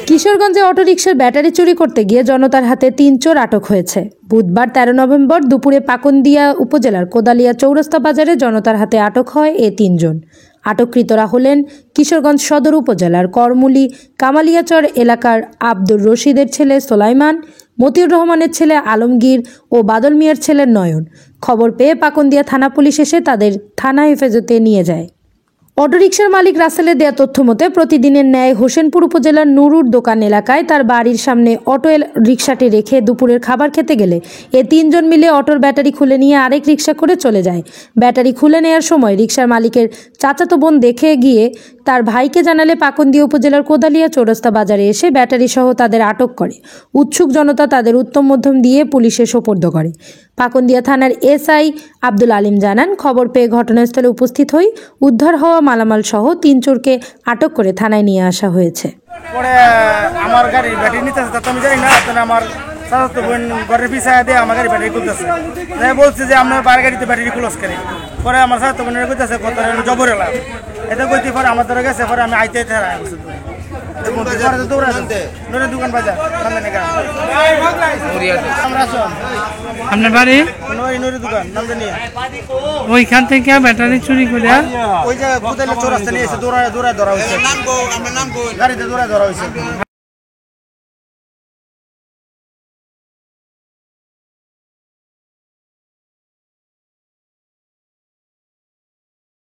কিশোরগঞ্জে অটোরিকশার battery চুরি করতে গিয়ে জনতার হাতে ৩ চোর আটক হয়েছে। বুধবার ১৩ নভেম্বর দুপুরে পাকুন্দিয়া উপজেলার কোদালিয়া চৌরাস্তা বাজারে জনতার হাতে আটক হয় এ ৩ জন। আটককৃতরা হলেন কিশোরগঞ্জ সদর উপজেলার করমুলি কামালিয়াচর এলাকার আব্দুর রশিদের ছেলে সোলাইমান, মতিউর রহমানের ছেলে আলমগীর ও বাদল মিয়ার ছেলে নয়ন। খবর পেয়ে পাকুন্দিয়া থানা পুলিশ এসে তাদের থানা হেফাজতে নিয়ে যায়। অটোরিকশার মালিক রাসেলের দেয়া তথ্য মতে প্রতিদিনের ন্যায় হোসেনপুর উপজেলার নুরুর দোকান এলাকায় তার বাড়ির সামনে অটো রিকশাটি রেখে দুপুরের খাবার খেতে গেলে এ ৩ জন মিলে অটোর ব্যাটারি খুলে নিয়ে আরেক রিকশা করে চলে যায়। ব্যাটারি খুলে নেওয়ার সময় রিকশার মালিকের চাচাতো বোন দেখে গিয়ে তার ভাইকে জানালে পাকুন্দিয়া উপজেলার কোদালিয়া চৌরাস্তা বাজারে এসে ব্যাটারি সহ তাদের আটক করে। উৎসুক জনতা তাদের উত্তম মধ্যম দিয়ে পুলিশে সোপর্দ করে। পাকুন্দিয়া থানার এসআই আব্দুল আলিম জানান, খবর পেয়ে ঘটনাস্থলে উপস্থিত হই উদ্ধার হওয়া মালামাল সহ ৩ চোরকে আটক করে থানায় নিয়ে আসা হয়েছে। পরে আমার গাড়ির ব্যাটারি নিতে আসছে, আমি জানি না, আমার চাচাতো বোন ঘরের পিছায় দিয়ে আমার গাড়ি ব্যাটারি খুলতেছে, বলছে যে আপনার বাড়ি গাড়িতে ব্যাটারি ক্লোজ করে। পরে আমার চাচাতো বোনের করতেছে কত জবর এলাম, এটা করতে পরে আমার ধরে গেছে। পরে আমি আইতে দোকান বাজার আপনার বাড়ি দোকান ওইখান থেকে ব্যাটারি চুরি করে ওই যে চৌরাস্তা নিয়ে এসে দৌড়ায় ধরা হয়েছে, গাড়িতে দৌড়ায় ধরা হয়েছে।